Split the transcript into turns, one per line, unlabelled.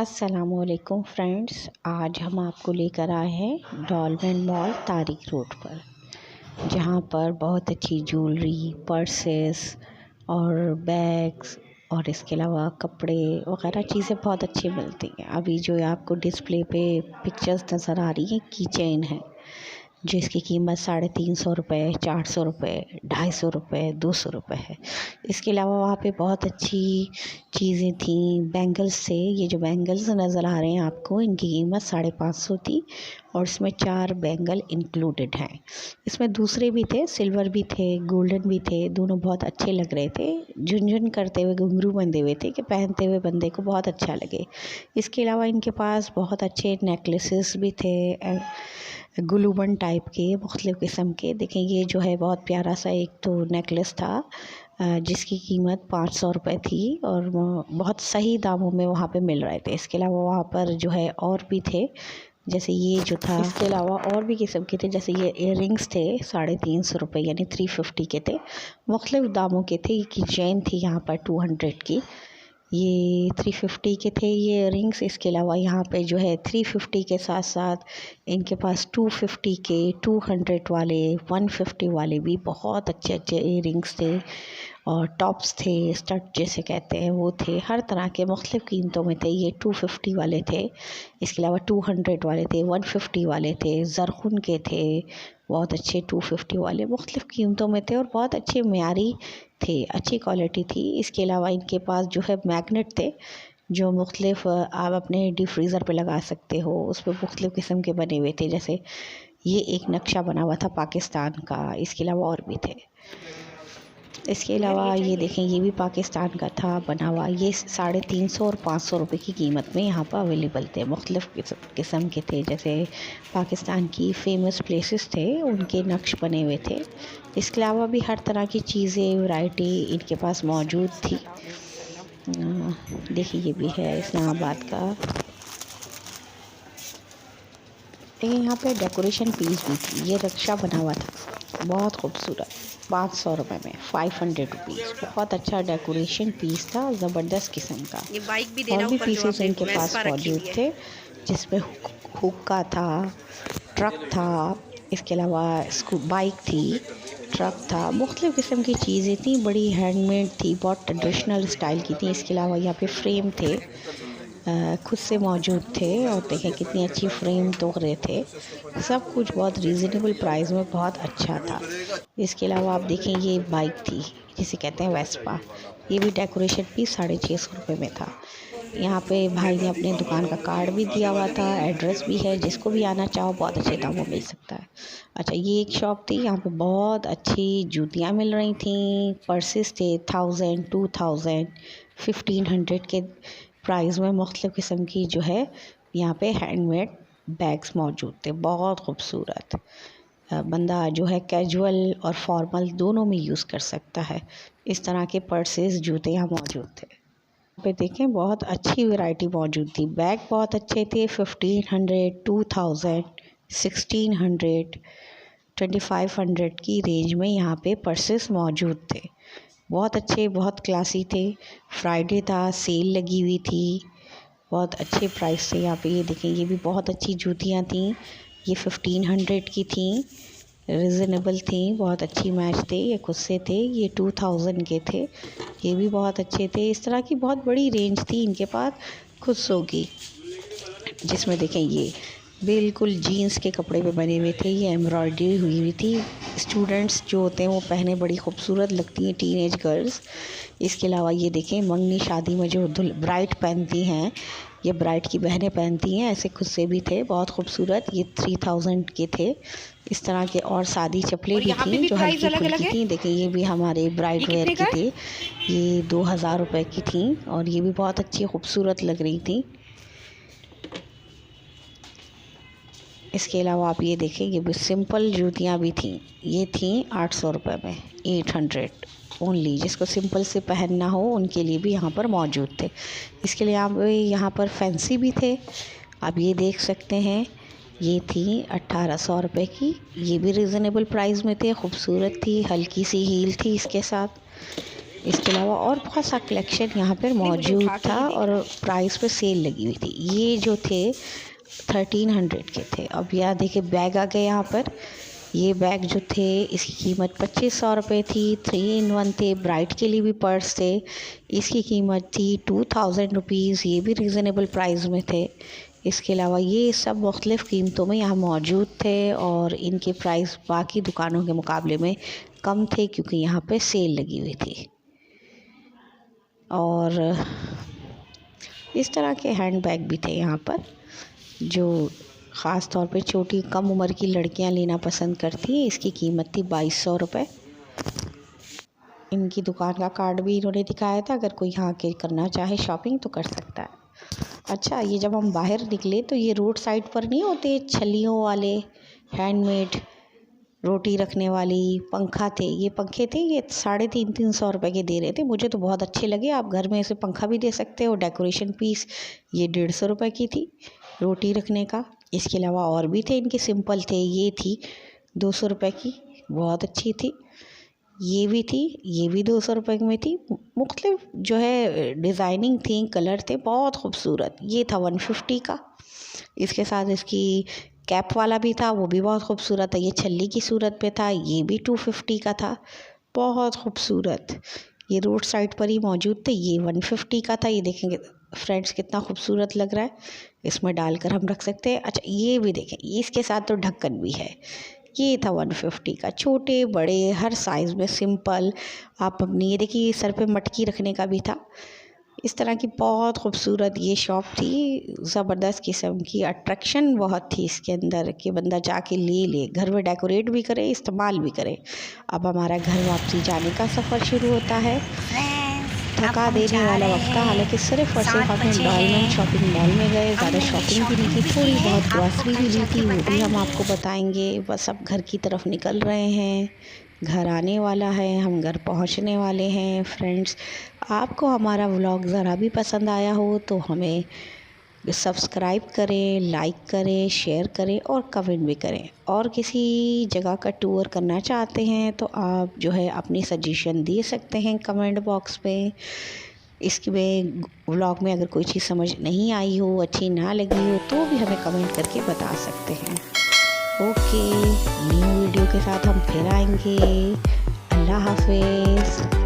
अस्सलामुअलैकुम फ्रेंड्स, आज हम आपको लेकर आए हैं डॉलमेन मॉल तारिक रोड पर, जहां पर बहुत अच्छी ज्वेलरी, पर्सेस और बैग्स और इसके अलावा कपड़े वगैरह चीज़ें बहुत अच्छी मिलती हैं। अभी जो आपको डिस्प्ले पे पिक्चर्स नज़र आ रही हैं की चेन है, जिसकी कीमत 350 रुपये, 400 रुपये, 250 रुपये, 200 रुपये है। इसके अलावा वहाँ पे बहुत अच्छी चीज़ें थी। बैंगल्स थे, ये जो बैंगल्स नज़र आ रहे हैं आपको, इनकी कीमत 550 थी और इसमें 4 बैंगल इंक्लूडेड हैं। इसमें दूसरे भी थे, सिल्वर भी थे, गोल्डन भी थे, दोनों बहुत अच्छे लग रहे थे। झुनझुन करते हुए घुंघरू बंधे हुए थे कि पहनते हुए बंदे को बहुत अच्छा लगे। इसके अलावा इनके पास बहुत अच्छे नेकलेसेस भी थे, गुलूबन टाइप के मुख्तलिफ़ किस्म के। देखें, ये जो है बहुत प्यारा सा एक तो नेकलेस था जिसकी कीमत 500 रुपये थी और बहुत सही दामों में वहाँ पे मिल रहे थे। इसके अलावा वहाँ पर जो है और भी थे, जैसे ये जो था। इसके अलावा और भी किस्म के थे, जैसे ये इयररिंग्स थे 350 रुपये यानी 350 के थे। मुख्तलिफ़ दामों के थे। की चेन थी यहाँ पर 200 की, ये 350 के थे ये रिंग्स। इसके अलावा यहाँ पे जो है 350 के साथ साथ इनके पास 250 के, 200 वाले, 150 वाले भी बहुत अच्छे अच्छे इयरिंग्स थे और टॉप्स थे, स्टड जैसे कहते हैं वो थे। हर तरह के मुख्तलिफ़ कीमतों में थे। ये 250 वाले थे, इसके अलावा 200 वाले थे, 150 वाले थे, ज़रख़ुन के थे बहुत अच्छे, 250 वाले मुख्तलिफ़ कीमतों में थे और बहुत अच्छे म्यारी थे, अच्छी क्वालिटी थी। इसके अलावा इनके पास जो है मैग्नेट थे, जो मुख्तलिफ़ आप अपने डीप फ्रीज़र पे लगा सकते हो। उस पर मुख्तलिफ़ किस्म के बने हुए थे, जैसे ये एक नक्शा बना हुआ था पाकिस्तान का। इसके अलावा और भी थे। इसके अलावा ये देखें, ये भी पाकिस्तान का था बना हुआ। ये 350 और 500 रुपये की कीमत में यहाँ पर अवेलेबल थे। मुख्तलिफ़ किस्म के थे, जैसे पाकिस्तान की फ़ेमस प्लेसेस थे उनके नक्श बने हुए थे। इसके अलावा भी हर तरह की चीज़ें, वैरायटी इनके पास मौजूद थी। देखिए, ये भी है इस्लामाबाद का। लेकिन यहाँ पे डेकोरेशन पीस भी थी। ये रक्षा बना हुआ था, बहुत खूबसूरत, 500 रुपये में, 500 रुपीज़। बहुत अच्छा डेकोरेशन पीस था, ज़बरदस्त किस्म का।
ये बाइक भी देना
और भी
ऊपर
पीसेस इनके पास मौजूद थे, जिसमें हुक्का था, ट्रक था, इसके अलावा बाइक थी, ट्रक था, मुख्तलिफ़ किस्म की चीज़ें थी, बड़ी हैंडमेड थी, बहुत ट्रेडिशनल स्टाइल की थी। इसके अलावा यहाँ पे फ्रेम थे, खुद से मौजूद थे और देखें कितनी अच्छी फ्रेम तोड़े थे। सब कुछ बहुत रीज़नेबल प्राइस में बहुत अच्छा था। इसके अलावा आप देखें, ये बाइक थी जिसे कहते हैं वेस्पा। ये भी डेकोरेशन पीस 650 रुपये में था। यहाँ पे भाई ने अपने दुकान का कार्ड भी दिया हुआ था, एड्रेस भी है, जिसको भी आना चाहो बहुत अच्छे दामों में मिल सकता है। अच्छा, ये एक शॉप थी, यहाँ पे बहुत अच्छी जूतियाँ मिल रही थी, पर्सेस थे 1000, 2000, 1500 के प्राइस में। मुख्तलिफ़ किस्म की जो है यहाँ पे हैंडमेड बैग्स मौजूद थे, बहुत खूबसूरत। बंदा जो है कैजुअल और फॉर्मल दोनों में यूज़ कर सकता है। इस तरह के पर्सेस, जूते यहाँ मौजूद थे। यहाँ पे देखें, बहुत अच्छी वैरायटी मौजूद थी। बैग बहुत अच्छे थे, 1500, 2000, 1600, 2500 की रेंज में यहाँ पे पर्सेस मौजूद थे। बहुत अच्छे, बहुत क्लासी थे। फ्राइडे था, सेल लगी हुई थी, बहुत अच्छे प्राइस थे यहाँ पे। ये देखें, ये भी बहुत अच्छी जूतियाँ थी, ये 1500 की थी, रिजनेबल थी, बहुत अच्छी मैच थे। ये खुद से थे, ये 2000 के थे, ये भी बहुत अच्छे थे। इस तरह की बहुत बड़ी रेंज थी इनके पास खुद सो की, जिसमें देखें ये बिल्कुल जीन्स के कपड़े पे बने हुए थे, ये एम्ब्रॉयडरी हुई हुई थी। स्टूडेंट्स जो होते हैं वो पहने बड़ी खूबसूरत लगती हैं, टीनेज गर्ल्स। इसके अलावा ये देखें, मंगनी शादी में जो ब्राइड पहनती हैं, ये ब्राइड की बहनें पहनती हैं, ऐसे खुद से भी थे, बहुत खूबसूरत। ये 3000 के थे। इस तरह के और सादी चप्पलें भी थी जो हल्की फुल्की थी। देखिए, ये भी हमारे ब्राइड वेयर की थी, ये 2000 रुपये की थी और ये भी बहुत अच्छी खूबसूरत लग रही थी। इसके अलावा आप ये देखें, ये भी सिंपल जूतियाँ भी थीं, ये थीं 800 रुपये में, 800 ओनली। जिसको सिंपल से पहनना हो उनके लिए भी यहाँ पर मौजूद थे। इसके लिए आप यहाँ पर फैंसी भी थे, आप ये देख सकते हैं। ये थी 1800 रुपये की, ये भी रिजनेबल प्राइस में थे, खूबसूरत थी, हल्की सी हील थी इसके साथ। इसके अलावा और बहुत सा कलेक्शन यहाँ पर मौजूद था और प्राइस पे सेल लगी हुई थी। ये जो थे 1300 के थे। अब यहाँ देखिए बैग आ गए यहाँ पर। ये बैग जो थे इसकी कीमत 2500 रुपये थी। 3 in 1 थे। ब्राइड के लिए भी पर्स थे। इसकी कीमत थी 2000 रुपीज़। ये भी रीज़नेबल प्राइस में थे। इसके अलावा ये सब मुख्तलिफ़ कीमतों में यहाँ मौजूद थे और इनके प्राइस बाकी दुकानों के मुकाबले में कम थे क्योंकि यहाँ पे सेल लगी हुई थी। और इस तरह के हैंड बैग भी थे यहाँ पर जो ख़ास तौर पे छोटी कम उम्र की लड़कियां लेना पसंद करती हैं। इसकी कीमत थी 2200 रुपये। इनकी दुकान का कार्ड भी इन्होंने दिखाया था, अगर कोई यहाँ के करना चाहे शॉपिंग तो कर सकता है। अच्छा, ये जब हम बाहर निकले तो ये रोड साइड पर नहीं होते छल्लियों वाले हैंडमेड रोटी रखने वाली पंखा थे। ये पंखे थे, ये 350 रुपये के दे रहे थे। मुझे तो बहुत अच्छे लगे। आप घर में ऐसे पंखा भी दे सकते हो। डेकोरेशन पीस ये 150 रुपये की थी रोटी रखने का। इसके अलावा और भी थे इनके, सिंपल थे। ये थी 200 रुपये की, बहुत अच्छी थी। ये भी थी, ये भी 200 रुपये में थी। मुख्तलिफ जो है डिज़ाइनिंग थी, कलर थे, बहुत खूबसूरत। ये था 150 का। इसके साथ इसकी कैप वाला भी था, वो भी बहुत खूबसूरत है। ये छल्ली की सूरत पे था। ये भी 250 का था, बहुत खूबसूरत। ये रोड साइड पर ही मौजूद थे। ये 150 का था। ये देखेंगे फ्रेंड्स कितना खूबसूरत लग रहा है, इसमें डालकर हम रख सकते हैं। अच्छा, ये भी देखें, इसके साथ तो ढक्कन भी है। ये था 150 का। छोटे बड़े हर साइज़ में सिंपल आप अपनी, ये देखिए सर पे मटकी रखने का भी था। इस तरह की बहुत खूबसूरत ये शॉप थी। ज़बरदस्त किस्म की अट्रैक्शन बहुत थी इसके अंदर कि बंदा जाके ले घर में डेकोरेट भी करे, इस्तेमाल भी करे। अब हमारा घर वापसी जाने का सफ़र शुरू होता है। थका देने वाला वक्त था, हालांकि सिर्फ और सिर्फ हमने डॉलमेन शॉपिंग मॉल में गए। ज़्यादा शॉपिंग भी नहीं की, थोड़ी बहुत ग्रॉसरी भी ली थी, वो भी हम आपको बताएंगे। बस अब घर की तरफ निकल रहे हैं। घर आने वाला है, हम घर पहुंचने वाले हैं। फ्रेंड्स, आपको हमारा व्लॉग ज़रा भी पसंद आया हो तो हमें सब्सक्राइब करें, लाइक करें, शेयर करें और कमेंट भी करें। और किसी जगह का टूर करना चाहते हैं तो आप जो है अपनी सजेशन दे सकते हैं कमेंट बॉक्स में। इसमें व्लॉग में अगर कोई चीज़ समझ नहीं आई हो, अच्छी ना लगी हो तो भी हमें कमेंट करके बता सकते हैं। ओके, न्यू वीडियो के साथ हम फिर आएंगे। अल्लाह हाफिज़।